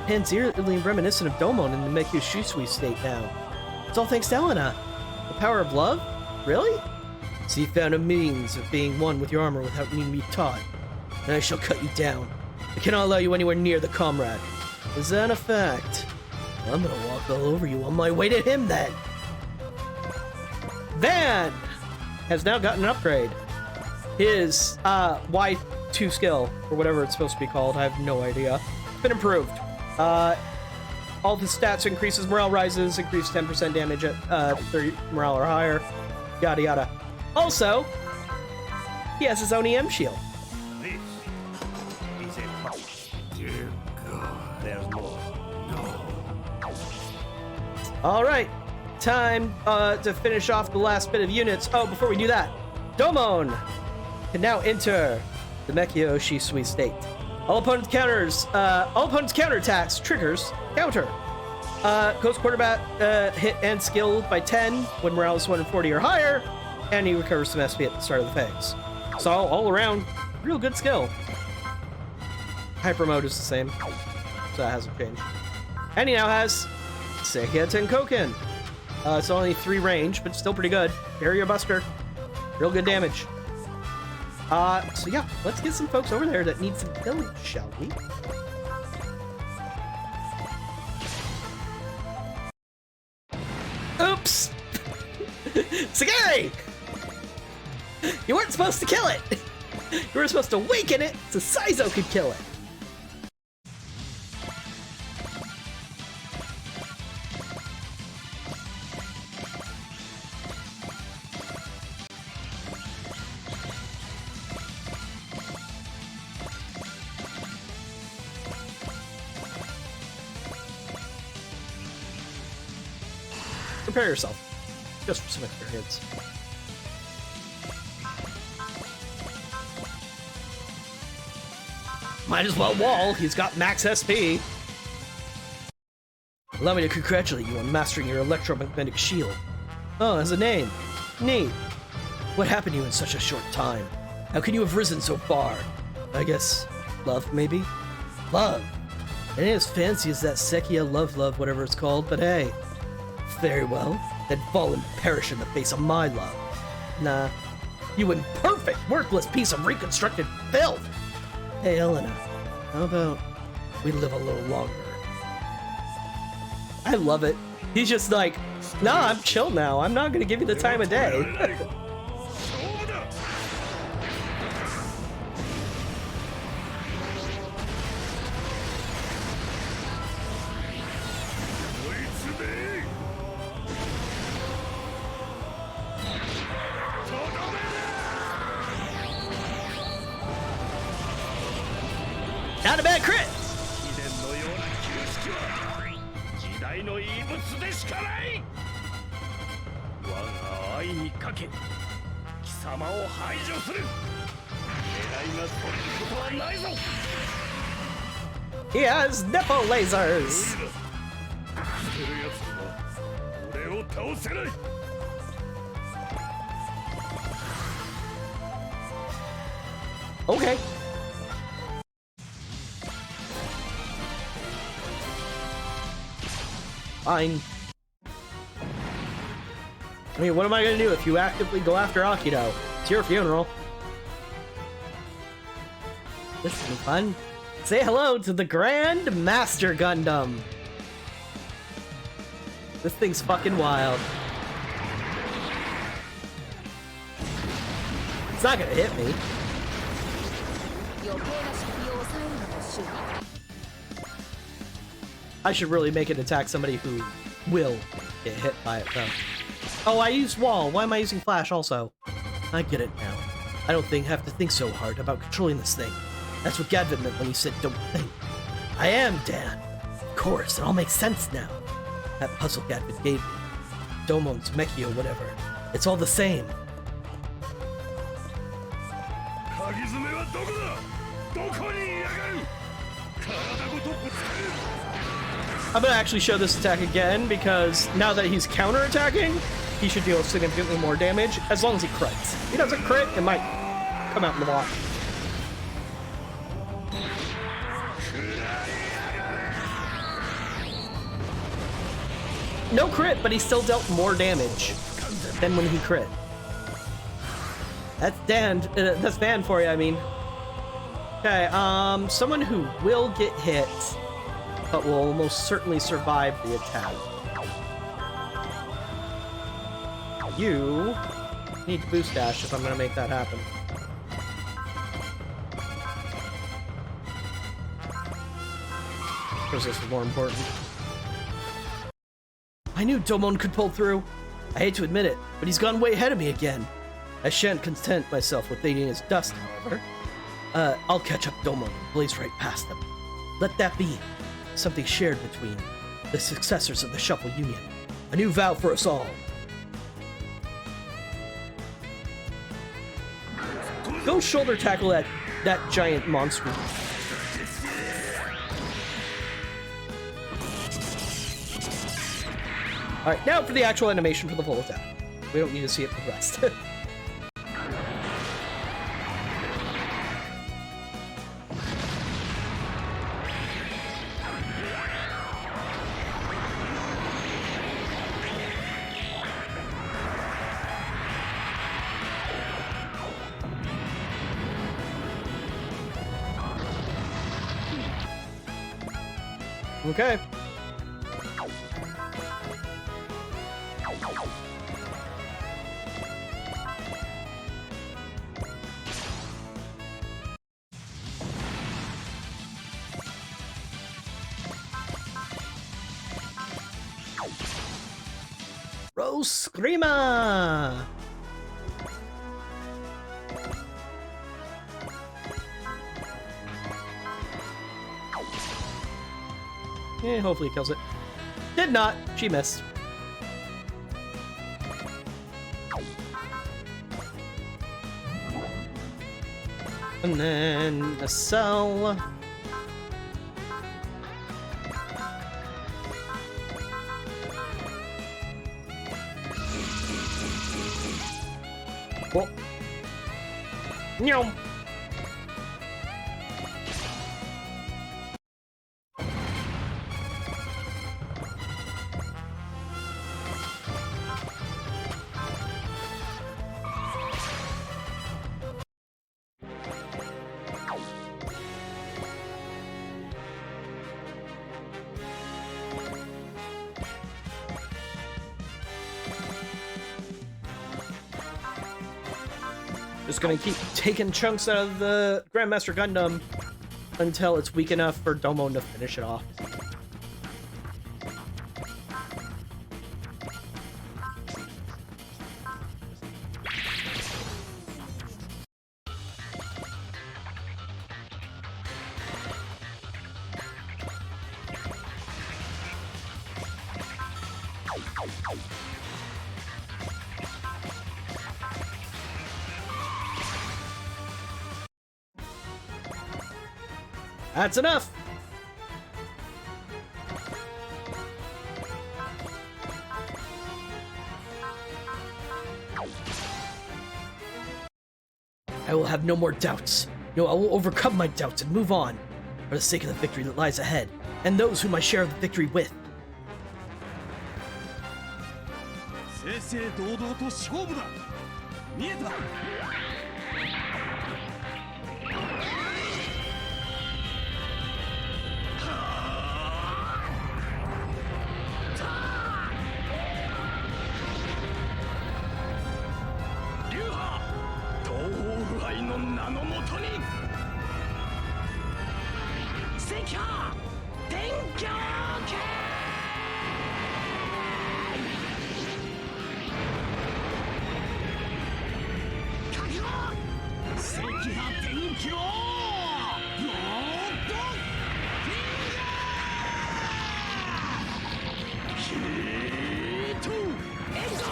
Van's eerily reminiscent of Domon in the Namekiyo Shisui state now. It's all thanks to Elena. The power of love? Really? So you found a means of being one with your armor without needing to be taught. And I shall cut you down. I cannot allow you anywhere near the comrade. Is that a fact? I'm gonna walk all over you on my way to him then. Van has now gotten an upgrade. His Y2 skill, or whatever it's supposed to be called, I have no idea. It's been improved. All of his stats increases, morale rises, increased 10% damage at 30 morale or higher, yada yada. Also, he has his own EM shield. This is a dear God. There's more. No. All right, time to finish off the last bit of units. Oh, before we do that, Domon can now enter the Namekiyo Shisui state. All opponents' counterattacks triggers counter. Ghost Quarterback hit and skill by 10 when morale is 140 or higher, and he recovers some SP at the start of the phase. So all around, real good skill. Hyper mode is the same, so that hasn't changed. And he now has Seiya Tenkoken. It's only 3 range, but still pretty good. Barrier Buster, real good damage. So yeah, let's get some folks over there that need some killing, shall we? Oops! Sagari! You weren't supposed to kill it! You were supposed to weaken it so Saizo could kill it. Prepare yourself, just for some experience. Might as well wall, he's got max SP. Allow me to congratulate you on mastering your electromagnetic shield. Oh, has a name. Neat. What happened to you in such a short time? How can you have risen so far? I guess, love, maybe? Love. It ain't as fancy as that Seiya love, whatever it's called, but hey. Very well, then fall and perish in the face of my love. Nah, you imperfect, worthless piece of reconstructed filth! Hey, Elena, how about we live a little longer? I love it. He's just like, nah, I'm chill now. I'm not gonna give you the time of day. Not a bad crit! He has nipple lasers! Okay. Fine. I mean, what am I gonna do if you actively go after Akido? It's your funeral. This will be fun. Say hello to the Grand Master Gundam. This thing's fucking wild. It's not gonna hit me. I should really make it attack somebody who will get hit by it, though. Oh, I used wall. Why am I using flash also? I get it now. I don't have to think so hard about controlling this thing. That's what Gadvin meant when he said don't think. I am Dan. Of course, it all makes sense now. That puzzle Gadvin gave me. Domon's, Meki, or whatever. It's all the same. I'm gonna actually show this attack again because now that he's counter-attacking, he should deal significantly more damage as long as he crits. If he doesn't crit, it might come out in the wash. No crit, but he still dealt more damage than when he crit. That's Dan. That's Dan for you, I mean. Okay, someone who will get hit, but will almost certainly survive the attack. You need to boost dash if I'm gonna make that happen. Because this is more important. I knew Domon could pull through. I hate to admit it, but he's gone way ahead of me again. I shan't content myself with eating his dust, however. I'll catch up Domon and blaze right past him. Let that be something shared between the successors of the Shuffle Union. A new vow for us all. Go shoulder tackle that giant monster. Alright, now for the actual animation for the full attack. We don't need to see it progressed. Okay. Rose Screamer! Yeah, hopefully he kills it. Did not. She missed. And then a cell. Well. Nyom. Just gonna keep taking chunks out of the Grandmaster Gundam until it's weak enough for Domon to finish it off. That's enough! I will have no more doubts. No, I will overcome my doubts and move on, for the sake of the victory that lies ahead, and those whom I share the victory with. 正々堂々と勝負だ。見えた。流派東方腐敗の名のもとに赤波天狂剣赤波天狂ロードヒートエンゾン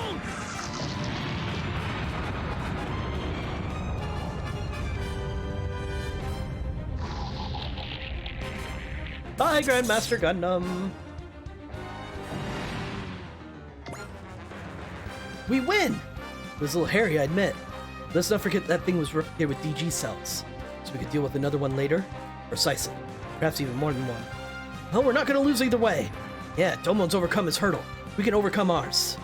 Bye, Grandmaster Gundam! We win! It was a little hairy, I admit. Let's not forget that thing was replicated with DG cells, so we could deal with another one later? Precisely. Perhaps even more than one. Well, we're not gonna lose either way. Yeah, Domon's overcome his hurdle. We can overcome ours.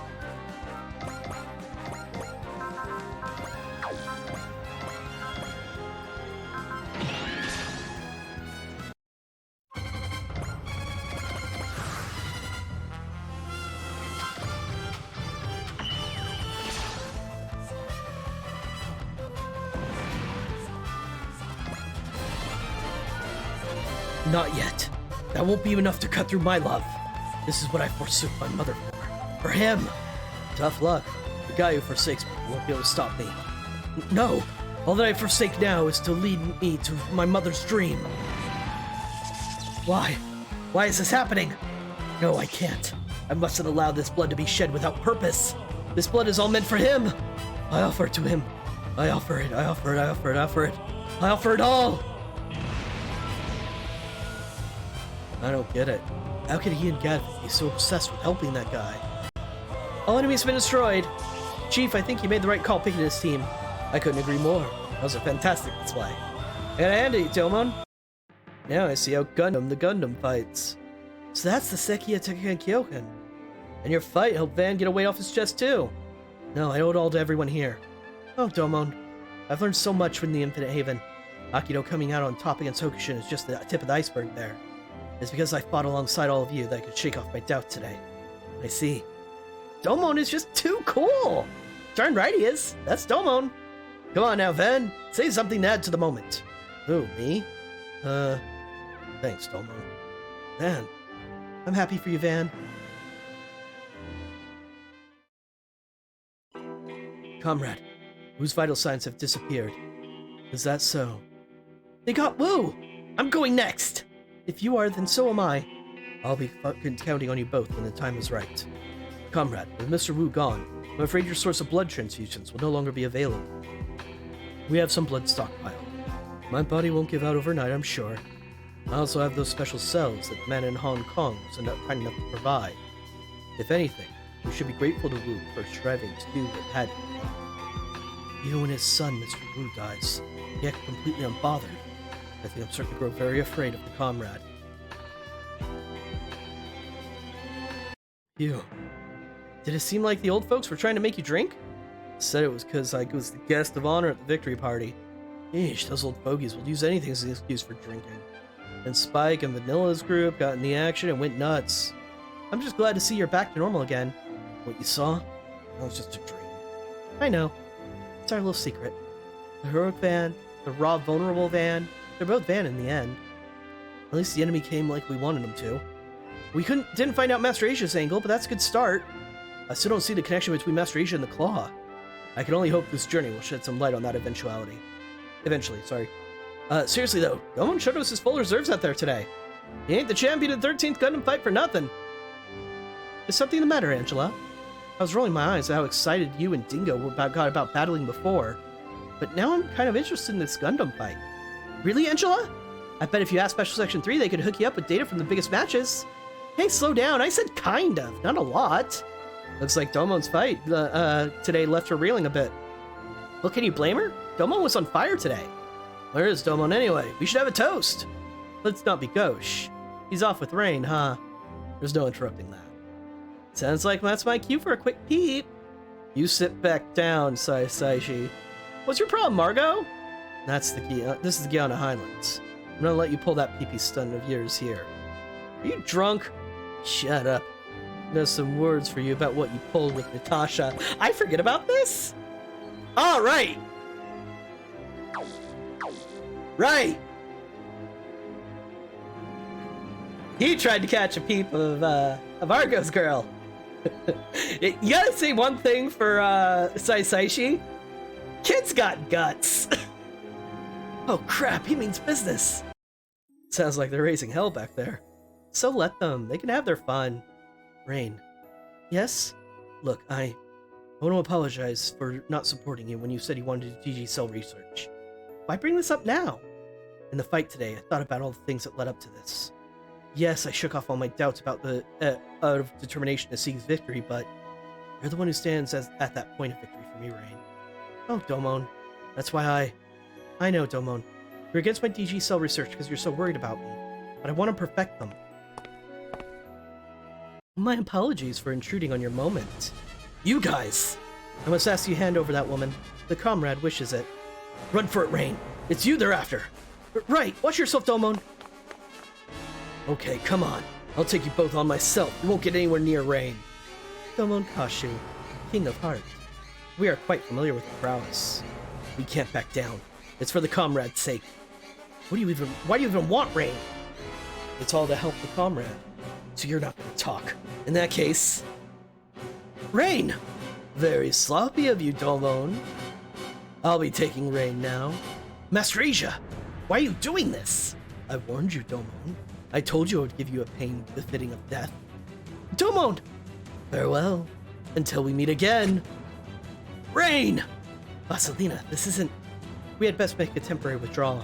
Not yet. That won't be enough to cut through my love. This is what I forsook my mother for. For him! Tough luck. The guy who forsakes me won't be able to stop me. No! All that I forsake now is to lead me to my mother's dream. Why? Why is this happening? No, I can't. I mustn't allow this blood to be shed without purpose. This blood is all meant for him. I offer it to him. I offer it, I offer it, I offer it, I offer it. I offer it all! I don't get it. How could he and Gadget be so obsessed with helping that guy? All enemies have been destroyed. Chief, I think you made the right call picking this team. I couldn't agree more. That was a fantastic display. I gotta hand it to you, Domon. Now I see how the Gundam fights. So that's the Sekiya Tekken Kyoken. And your fight helped Van get a weight off his chest too. No, I owe it all to everyone here. Oh, Domon. I've learned so much from the Infinite Haven. Akido coming out on top against Hokushin is just the tip of the iceberg there. It's because I fought alongside all of you that I could shake off my doubt today. I see. Domon is just too cool! Darn right he is. That's Domon. Come on now, Van. Say something to add to the moment. Who, me? Thanks, Domon. Van. I'm happy for you, Van. Comrade, whose vital signs have disappeared. Is that so? They got Wu! I'm going next! If you are, then so am I. I'll be counting on you both when the time is right. Comrade, with Mr. Wu gone, I'm afraid your source of blood transfusions will no longer be available. We have some blood stockpiled. My body won't give out overnight, I'm sure. I also have those special cells that the man in Hong Kong was kind enough to provide. If anything, we should be grateful to Wu for striving to do what had to be done. Even when his son, Mr. Wu, dies, he acted completely unbothered. I think I'm starting to grow very afraid of the comrade. You. Did it seem like the old folks were trying to make you drink? Said it was because I was the guest of honor at the victory party. Eesh, those old fogies will use anything as an excuse for drinking. And Spike and Vanilla's group got in the action and went nuts. I'm just glad to see you're back to normal again. What you saw? That was just a dream. I know. It's our little secret. The heroic Van, the raw, vulnerable Van, they're both Van in the end. At least the enemy came like we wanted them to. We didn't find out Master Asia's angle, but that's a good start. I still don't see the connection between Master Asia and the Claw. I can only hope this journey will shed some light on that eventuality. Eventually, sorry. Seriously though, Domon showed us his full reserves out there today. He ain't the champion of the 13th Gundam fight for nothing. Is something the matter, Angela? I was rolling my eyes at how excited you and Dingo got about battling before, but now I'm kind of interested in this Gundam fight. Really, Angela? I bet if you ask Special Section 3, they could hook you up with data from the biggest matches. Hey, slow down. I said kind of, not a lot. Looks like Domon's fight today left her reeling a bit. Well, can you blame her? Domon was on fire today. Where is Domon anyway? We should have a toast. Let's not be gauche. He's off with Rain, huh? There's no interrupting that. Sounds like that's my cue for a quick peep. You sit back down, Saishi. What's your problem, Margot? That's the key. This is the Guiana Highlands. I'm gonna let you pull that pee-pee stunt of yours here. Are you drunk? Shut up. There's some words for you about what you pulled with Natasha. I forget about this? All right. Right. He tried to catch a peep of Argo's girl. You gotta say one thing for Saishi. Kid's got guts. Oh crap, he means business. Sounds like they're raising hell back there. So let them. They can have their fun. Rain. Yes? Look, I want to apologize for not supporting you when you said you wanted to DG Cell research. Why bring this up now? In the fight today, I thought about all the things that led up to this. Yes, I shook off all my doubts about the out of determination to seek victory, but you're the one who stands at that point of victory for me, Rain. Oh, Domon. That's why I know, Domon. You're against my DG Cell research because you're so worried about me, but I want to perfect them. My apologies for intruding on your moment. You guys! I must ask you to hand over that woman. The comrade wishes it. Run for it, Rain. It's you they're after. Right, watch yourself, Domon. Okay, come on. I'll take you both on myself. You won't get anywhere near Rain. Domon Kashu, King of Heart. We are quite familiar with your prowess. We can't back down. It's for the comrade's sake. Why do you even want Rain? It's all to help the comrade. So you're not going to talk. In that case... Rain! Very sloppy of you, Domon. I'll be taking Rain now. Master Asia! Why are you doing this? I warned you, Domon. I told you I would give you a pain befitting of death. Domon! Farewell. Until we meet again. Rain! Vasilina, this isn't... We had best make a temporary withdrawal.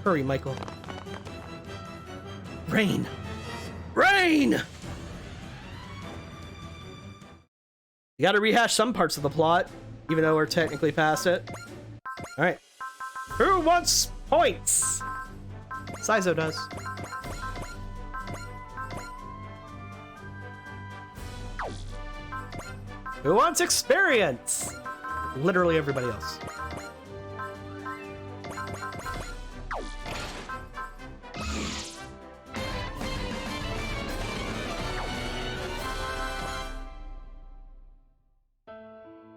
Hurry, Michael. Rain! Rain! You gotta rehash some parts of the plot, even though we're technically past it. Alright. Who wants points? Saizo does. Who wants experience? Literally everybody else.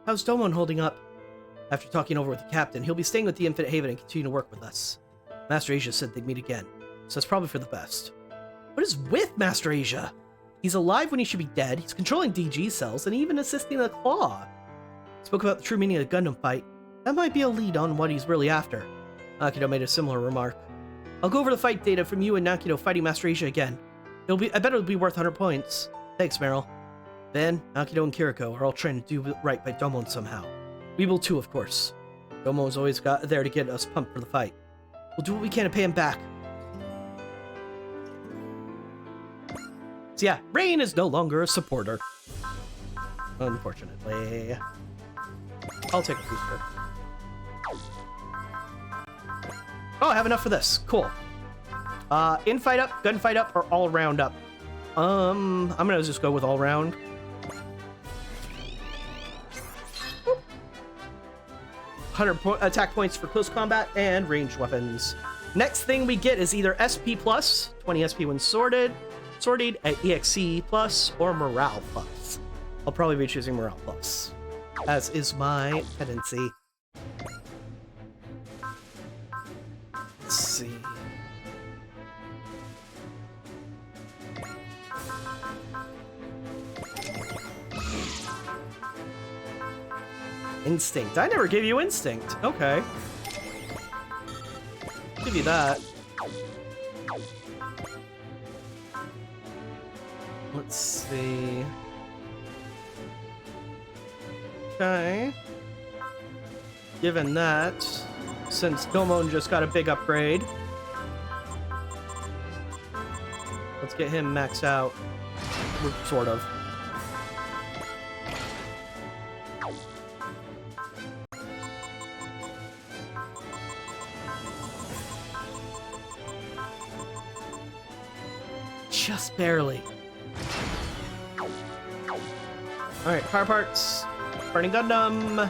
How's Domon holding up? After talking over with the captain, he'll be staying with the Infinite Haven and continue to work with us. Master Asia said they'd meet again, so it's probably for the best. What is with Master Asia? He's alive when he should be dead, he's controlling DG cells, and even assisting the Claw. Spoke about the true meaning of the Gundam fight. That might be a lead on what he's really after. Nakido made a similar remark. I'll go over the fight data from you and Nakido fighting Master Asia again. I bet it'll be worth 100 points. Thanks, Meryl. Ben, Nakido, and Kiriko are all trying to do right by Domon somehow. We will too, of course. Domon's always there to get us pumped for the fight. We'll do what we can to pay him back. So yeah, Rain is no longer a supporter. Unfortunately. I'll take a booster. Oh, I have enough for this. Cool. In fight up, gun fight up, or all round up? I'm gonna just go with all round. 100 attack points for close combat and ranged weapons. Next thing we get is either SP plus, 20 SP when sorted at EXC plus, or morale plus. I'll probably be choosing morale plus, as is my tendency. Let's see. Instinct. I never gave you instinct. Okay. Give you that. Let's see. Okay. Given that, since Domon just got a big upgrade, Let's get him maxed out. Sort of. Just barely. Alright, power parts. Burning Gundam.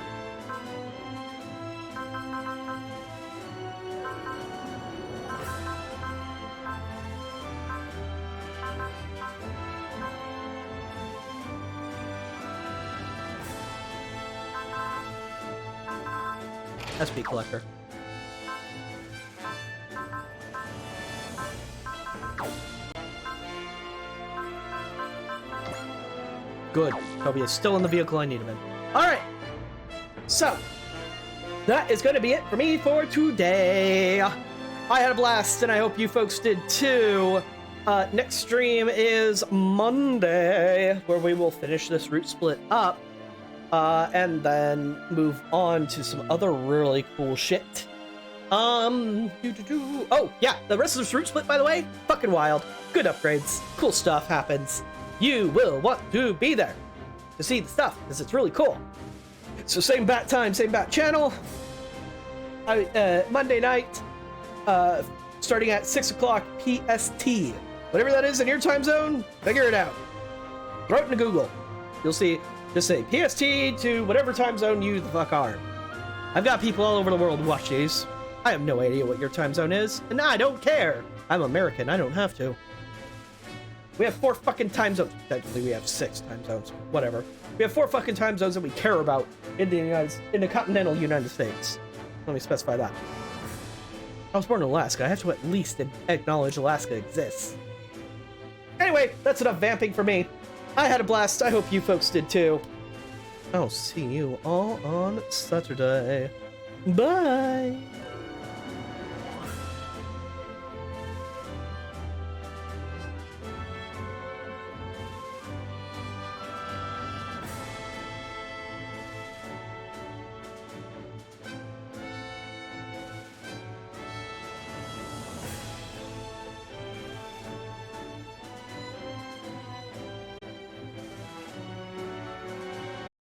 SP collector. Good. Toby is still in the vehicle I need him in. Alright. So, that is going to be it for me for today. I had a blast, and I hope you folks did too. Next stream is Monday, where we will finish this route split up. And then move on to some other really cool shit. Oh, yeah, the rest of this route split, by the way, fucking wild. Good upgrades, cool stuff happens. You will want to be there to see the stuff, because it's really cool. So same bat time, same bat channel. Monday night, starting at 6 o'clock PST. Whatever that is in your time zone, figure it out. Throw it into Google. You'll see. Just say PST to whatever time zone you the fuck are. I've got people all over the world who watch these. I have no idea what your time zone is, and I don't care. I'm American, I don't have to. We have 4 fucking time zones. Technically, we have 6 time zones. Whatever. We have 4 fucking time zones that we care about in the continental United States. Let me specify that. I was born in Alaska. I have to at least acknowledge Alaska exists. Anyway, that's enough vamping for me. I had a blast. I hope you folks did too. I'll see you all on Saturday. Bye.